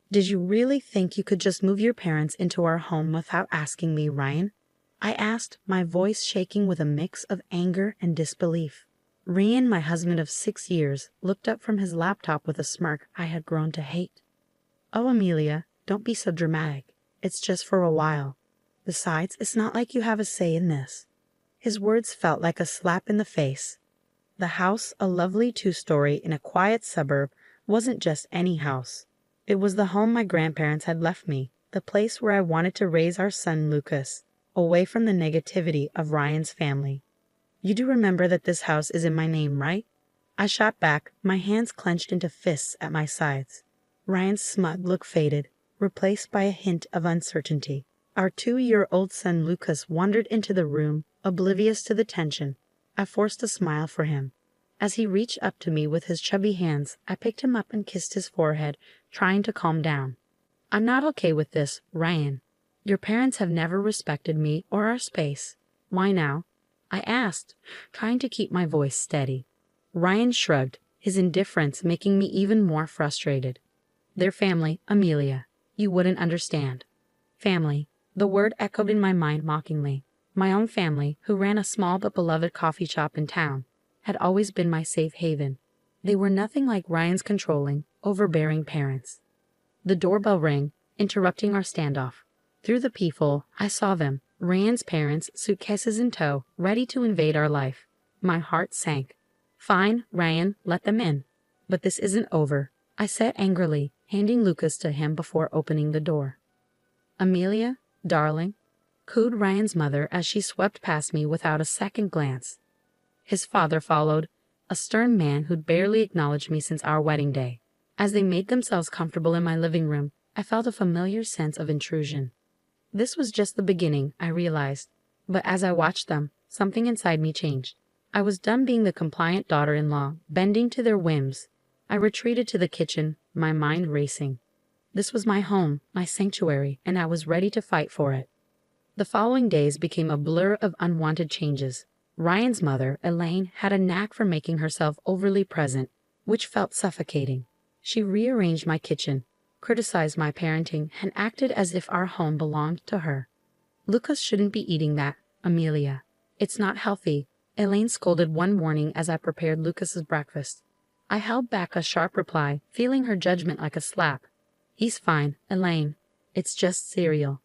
Did you really think you could just move your parents into our home without asking me, Ryan? I asked, my voice shaking with a mix of anger and disbelief. Ryan, my husband of 6 years, looked up from his laptop with a smirk I had grown to hate. Oh, Amelia, don't be so dramatic. It's just for a while. Besides, it's not like you have a say in this. His words felt like a slap in the face. The house, a lovely 2-story in a quiet suburb, wasn't just any house. It was the home my grandparents had left me, the place where I wanted to raise our son Lucas, away from the negativity of Ryan's family. You do remember that this house is in my name, right? I shot back, my hands clenched into fists at my sides. Ryan's smug look faded, replaced by a hint of uncertainty. Our 2-year-old son Lucas wandered into the room, oblivious to the tension. I forced a smile for him. As he reached up to me with his chubby hands, I picked him up and kissed his forehead, trying to calm down. I'm not okay with this, Ryan. Your parents have never respected me or our space. Why now? I asked, trying to keep my voice steady. Ryan shrugged, his indifference making me even more frustrated. Their family, Amelia. You wouldn't understand. Family. The word echoed in my mind mockingly. My own family, who ran a small but beloved coffee shop in town, had always been my safe haven. They were nothing like Ryan's controlling, overbearing parents. The doorbell rang, interrupting our standoff. Through the peephole, I saw them, Ryan's parents, suitcases in tow, ready to invade our life. My heart sank. Fine, Ryan, let them in. But this isn't over, I said angrily, handing Lucas to him before opening the door. Amelia, darling, cooed Ryan's mother as she swept past me without a second glance. His father followed, a stern man who'd barely acknowledged me since our wedding day. As they made themselves comfortable in my living room, I felt a familiar sense of intrusion. This was just the beginning, I realized, but as I watched them, something inside me changed. I was done being the compliant daughter-in-law, bending to their whims. I retreated to the kitchen, my mind racing. This was my home, my sanctuary, and I was ready to fight for it. The following days became a blur of unwanted changes. Ryan's mother, Elaine, had a knack for making herself overly present, which felt suffocating. She rearranged my kitchen, criticized my parenting, and acted as if our home belonged to her. Lucas shouldn't be eating that, Amelia. It's not healthy, Elaine scolded one morning as I prepared Lucas's breakfast. I held back a sharp reply, feeling her judgment like a slap. He's fine, Elaine. It's just cereal.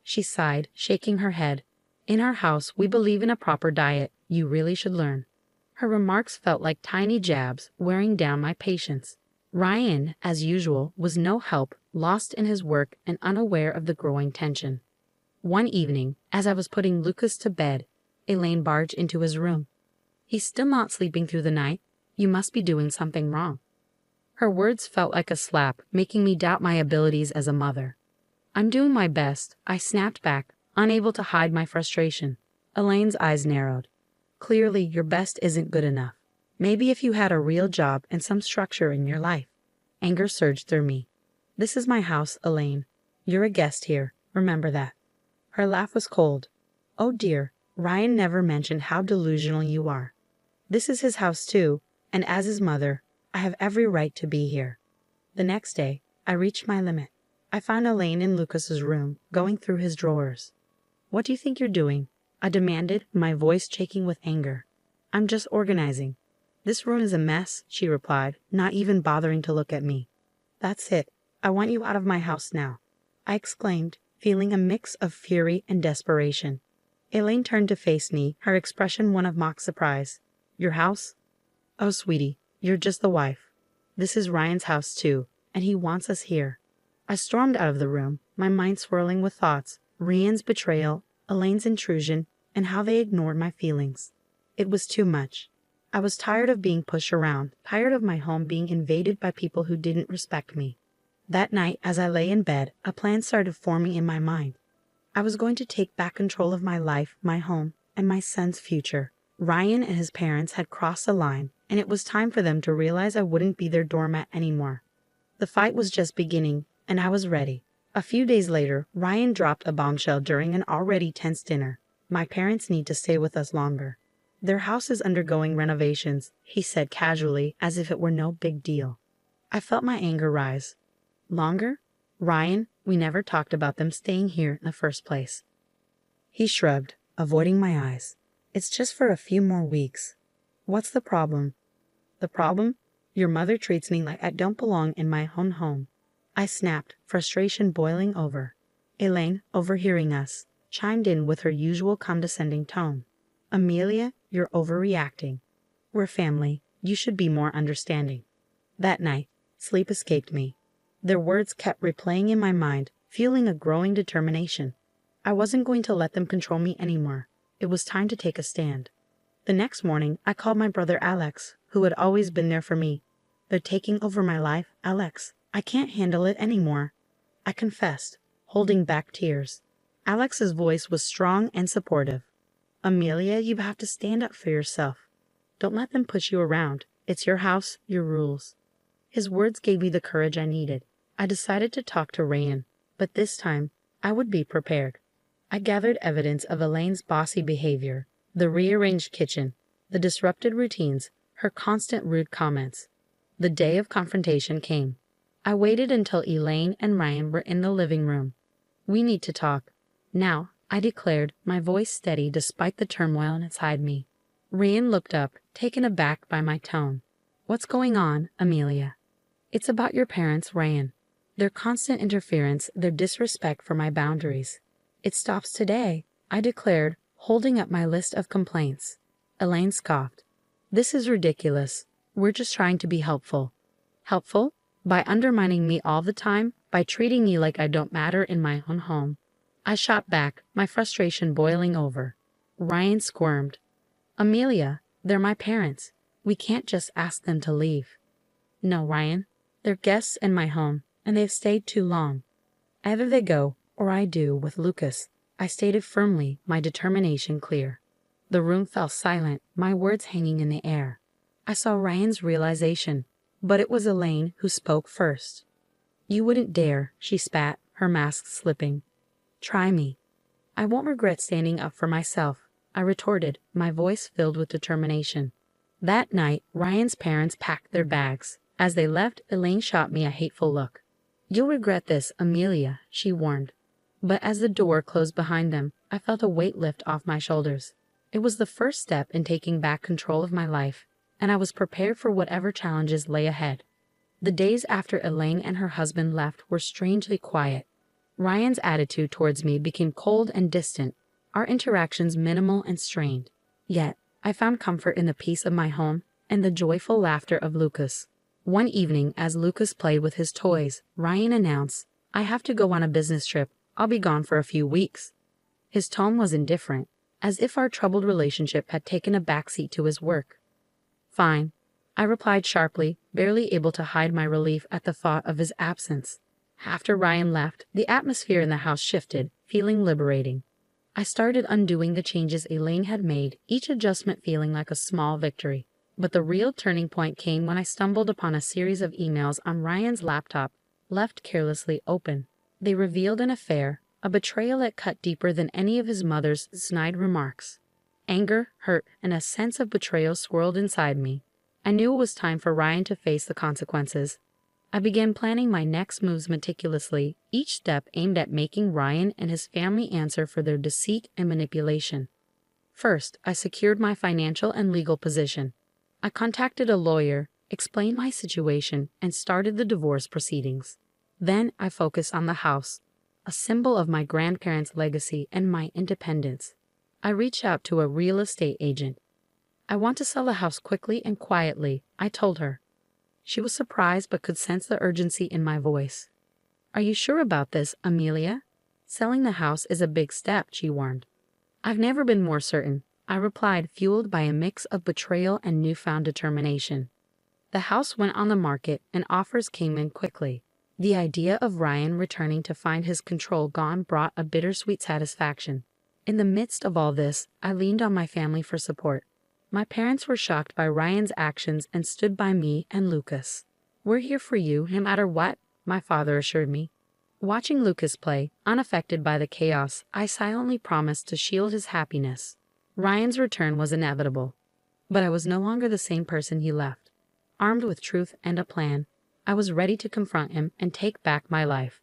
She sighed, shaking her head. In our house, we believe in a proper diet. You really should learn. Her remarks felt like tiny jabs, wearing down my patience. Ryan, as usual, was no help, lost in his work and unaware of the growing tension. One evening, as I was putting Lucas to bed, Elaine barged into his room. He's still not sleeping through the night. You must be doing something wrong. Her words felt like a slap, making me doubt my abilities as a mother. I'm doing my best, I snapped back, unable to hide my frustration. Elaine's eyes narrowed. Clearly, your best isn't good enough. Maybe if you had a real job and some structure in your life. Anger surged through me. This is my house, Elaine. You're a guest here, remember that. Her laugh was cold. Oh dear, Ryan never mentioned how delusional you are. This is his house too, and as his mother, I have every right to be here. The next day, I reached my limit. I found Elaine in Lucas's room, going through his drawers. What do you think you're doing? I demanded, my voice shaking with anger. I'm just organizing. This room is a mess, she replied, not even bothering to look at me. That's it. I want you out of my house now, I exclaimed, feeling a mix of fury and desperation. Elaine turned to face me, her expression one of mock surprise. Your house? Oh, sweetie, you're just the wife. This is Ryan's house too, and he wants us here. I stormed out of the room, my mind swirling with thoughts, Ryan's betrayal, Elaine's intrusion, and how they ignored my feelings. It was too much. I was tired of being pushed around, tired of my home being invaded by people who didn't respect me. That night, as I lay in bed, a plan started forming in my mind. I was going to take back control of my life, my home, and my son's future. Ryan and his parents had crossed a line, and it was time for them to realize I wouldn't be their doormat anymore. The fight was just beginning, and I was ready. A few days later, Ryan dropped a bombshell during an already tense dinner. My parents need to stay with us longer. Their house is undergoing renovations, he said casually, as if it were no big deal. I felt my anger rise. Longer? Ryan, we never talked about them staying here in the first place. He shrugged, avoiding my eyes. It's just for a few more weeks. What's the problem? The problem? Your mother treats me like I don't belong in my own home. I snapped, frustration boiling over. Elaine, overhearing us, chimed in with her usual condescending tone. Amelia, you're overreacting. We're family. You should be more understanding. That night, sleep escaped me. Their words kept replaying in my mind, fueling a growing determination. I wasn't going to let them control me anymore. It was time to take a stand. The next morning, I called my brother Alex, who had always been there for me. They're taking over my life, Alex. I can't handle it anymore. I confessed, holding back tears. Alex's voice was strong and supportive. Amelia, you have to stand up for yourself. Don't let them push you around. It's your house, your rules. His words gave me the courage I needed. I decided to talk to Rayan, but this time, I would be prepared. I gathered evidence of Elaine's bossy behavior, the rearranged kitchen, the disrupted routines, her constant rude comments. The day of confrontation came. I waited until Elaine and Ryan were in the living room. We need to talk. Now, I declared, my voice steady despite the turmoil inside me. Ryan looked up, taken aback by my tone. What's going on, Amelia? It's about your parents, Ryan. Their constant interference, their disrespect for my boundaries. It stops today, I declared, holding up my list of complaints. Elaine scoffed. This is ridiculous. We're just trying to be helpful. Helpful? By undermining me all the time, by treating me like I don't matter in my own home. I shot back, my frustration boiling over. Ryan squirmed. Amelia, they're my parents. We can't just ask them to leave. No, Ryan. They're guests in my home, and they've stayed too long. Either they go, or I do with Lucas. I stated firmly, my determination clear. The room fell silent, my words hanging in the air. I saw Ryan's realization, but it was Elaine who spoke first. You wouldn't dare, she spat, her mask slipping. Try me. I won't regret standing up for myself, I retorted, my voice filled with determination. That night, Ryan's parents packed their bags. As they left, Elaine shot me a hateful look. You'll regret this, Amelia, she warned. But as the door closed behind them, I felt a weight lift off my shoulders. It was the first step in taking back control of my life, and I was prepared for whatever challenges lay ahead. The days after Elaine and her husband left were strangely quiet. Ryan's attitude towards me became cold and distant, our interactions minimal and strained. Yet, I found comfort in the peace of my home and the joyful laughter of Lucas. One evening, as Lucas played with his toys, Ryan announced, I have to go on a business trip. I'll be gone for a few weeks. His tone was indifferent, as if our troubled relationship had taken a backseat to his work. Fine, I replied sharply, barely able to hide my relief at the thought of his absence. After Ryan left, the atmosphere in the house shifted, feeling liberating. I started undoing the changes Elaine had made, each adjustment feeling like a small victory. But the real turning point came when I stumbled upon a series of emails on Ryan's laptop, left carelessly open. They revealed an affair, a betrayal that cut deeper than any of his mother's snide remarks. Anger, hurt, and a sense of betrayal swirled inside me. I knew it was time for Ryan to face the consequences. I began planning my next moves meticulously, each step aimed at making Ryan and his family answer for their deceit and manipulation. First, I secured my financial and legal position. I contacted a lawyer, explained my situation, and started the divorce proceedings. Then I focused on the house, a symbol of my grandparents' legacy and my independence. I reached out to a real estate agent. I want to sell the house quickly and quietly, I told her. She was surprised but could sense the urgency in my voice. Are you sure about this, Amelia? Selling the house is a big step, she warned. I've never been more certain, I replied, fueled by a mix of betrayal and newfound determination. The house went on the market and offers came in quickly. The idea of Ryan returning to find his control gone brought a bittersweet satisfaction. In the midst of all this, I leaned on my family for support. My parents were shocked by Ryan's actions and stood by me and Lucas. We're here for you, no matter what, my father assured me. Watching Lucas play, unaffected by the chaos, I silently promised to shield his happiness. Ryan's return was inevitable. But I was no longer the same person he left. Armed with truth and a plan, I was ready to confront him and take back my life.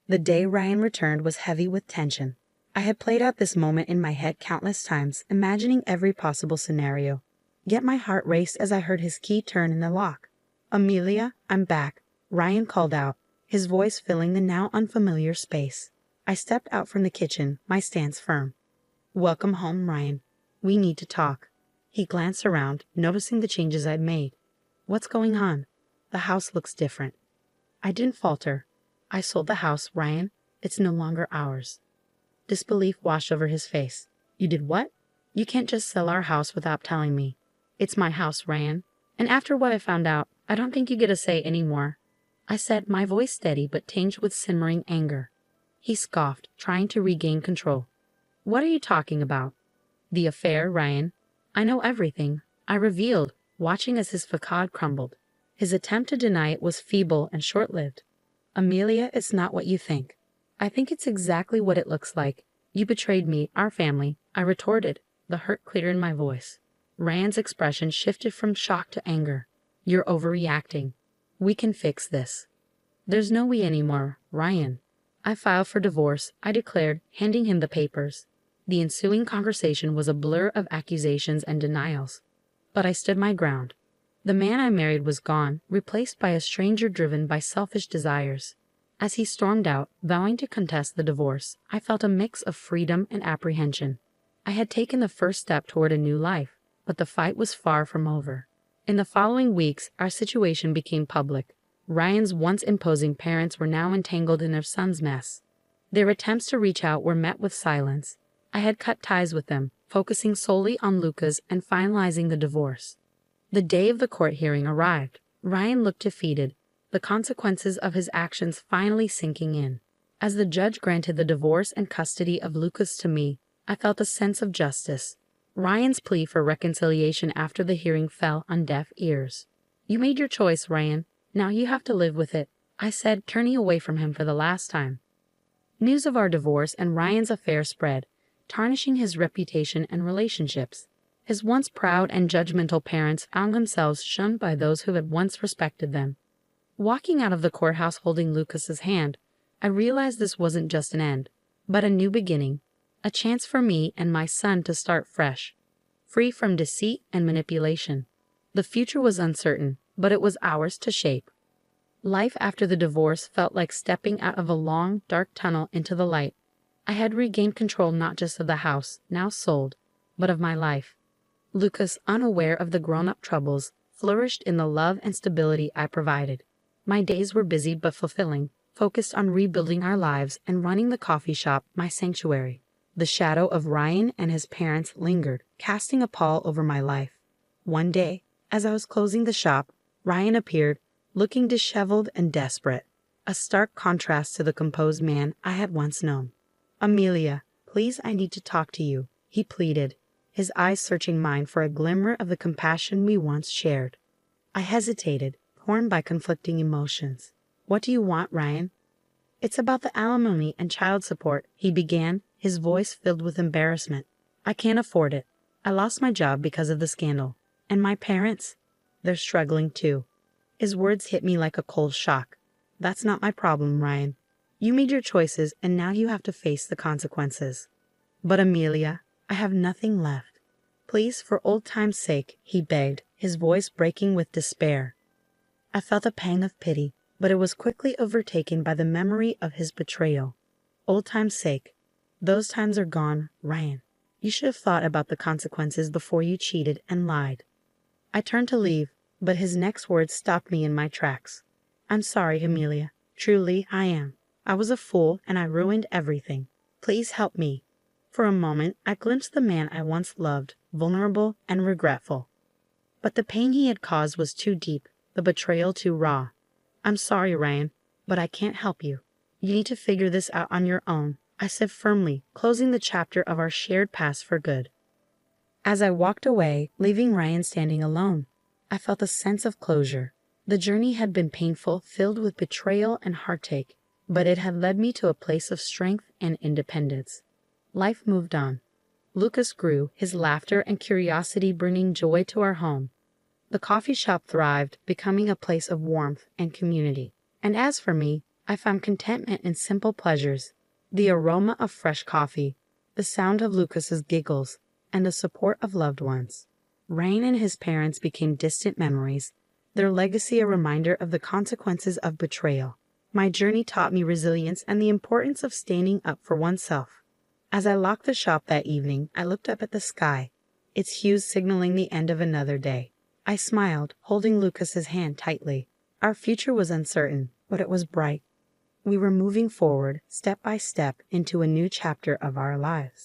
The day Ryan returned was heavy with tension. I had played out this moment in my head countless times, imagining every possible scenario. Yet my heart raced as I heard his key turn in the lock. "Amelia, I'm back," Ryan called out, his voice filling the now unfamiliar space. I stepped out from the kitchen, my stance firm. "Welcome home, Ryan. We need to talk." He glanced around, noticing the changes I'd made. "What's going on? The house looks different." I didn't falter. "I sold the house, Ryan. It's no longer ours." Disbelief washed over his face. "You did what?" "You can't just sell our house without telling me." "It's my house, Ryan. And after what I found out, I don't think you get a say anymore," I said, my voice steady but tinged with simmering anger. He scoffed, trying to regain control. "What are you talking about?" "The affair, Ryan. I know everything," I revealed, watching as his facade crumbled. His attempt to deny it was feeble and short-lived. "Amelia, it's not what you think." "I think it's exactly what it looks like. You betrayed me, our family," I retorted, the hurt clear in my voice. Ryan's expression shifted from shock to anger. "You're overreacting. We can fix this." "There's no we anymore, Ryan. I filed for divorce," I declared, handing him the papers. The ensuing conversation was a blur of accusations and denials. But I stood my ground. The man I married was gone, replaced by a stranger driven by selfish desires. As he stormed out, vowing to contest the divorce, I felt a mix of freedom and apprehension. I had taken the first step toward a new life, but the fight was far from over. In the following weeks, our situation became public. Ryan's once imposing parents were now entangled in their son's mess. Their attempts to reach out were met with silence. I had cut ties with them, focusing solely on Lucas and finalizing the divorce. The day of the court hearing arrived. Ryan looked defeated, the consequences of his actions finally sinking in. As the judge granted the divorce and custody of Lucas to me, I felt a sense of justice. Ryan's plea for reconciliation after the hearing fell on deaf ears. "You made your choice, Ryan. Now you have to live with it," I said, turning away from him for the last time. News of our divorce and Ryan's affair spread, tarnishing his reputation and relationships. His once proud and judgmental parents found themselves shunned by those who had once respected them. Walking out of the courthouse holding Lucas's hand, I realized this wasn't just an end, but a new beginning, a chance for me and my son to start fresh, free from deceit and manipulation. The future was uncertain, but it was ours to shape. Life after the divorce felt like stepping out of a long, dark tunnel into the light. I had regained control not just of the house, now sold, but of my life. Lucas, unaware of the grown-up troubles, flourished in the love and stability I provided. My days were busy but fulfilling, focused on rebuilding our lives and running the coffee shop, my sanctuary. The shadow of Ryan and his parents lingered, casting a pall over my life. One day, as I was closing the shop, Ryan appeared, looking disheveled and desperate, a stark contrast to the composed man I had once known. "Amelia, please, I need to talk to you," he pleaded, his eyes searching mine for a glimmer of the compassion we once shared. I hesitated, torn by conflicting emotions. "What do you want, Ryan?" "It's about the alimony and child support," he began, his voice filled with embarrassment. "I can't afford it. I lost my job because of the scandal. And my parents? They're struggling too." His words hit me like a cold shock. "That's not my problem, Ryan. You made your choices and now you have to face the consequences." "But Amelia, I have nothing left. Please, for old time's sake," he begged, his voice breaking with despair. I felt a pang of pity, but it was quickly overtaken by the memory of his betrayal. Old time's sake. Those times are gone, Ryan. You should have thought about the consequences before you cheated and lied. I turned to leave, but his next words stopped me in my tracks. "I'm sorry, Amelia. Truly, I am. I was a fool and I ruined everything. Please help me." For a moment, I glimpsed the man I once loved, vulnerable and regretful. But the pain he had caused was too deep, the betrayal too raw. "I'm sorry, Ryan, but I can't help you. You need to figure this out on your own," I said firmly, closing the chapter of our shared past for good. As I walked away, leaving Ryan standing alone, I felt a sense of closure. The journey had been painful, filled with betrayal and heartache, but it had led me to a place of strength and independence. Life moved on. Lucas grew, his laughter and curiosity bringing joy to our home. The coffee shop thrived, becoming a place of warmth and community. And as for me, I found contentment in simple pleasures, the aroma of fresh coffee, the sound of Lucas's giggles, and the support of loved ones. Ryan and his parents became distant memories, their legacy a reminder of the consequences of betrayal. My journey taught me resilience and the importance of standing up for oneself. As I locked the shop that evening, I looked up at the sky, its hues signaling the end of another day. I smiled, holding Lucas's hand tightly. Our future was uncertain, but it was bright. We were moving forward, step by step, into a new chapter of our lives.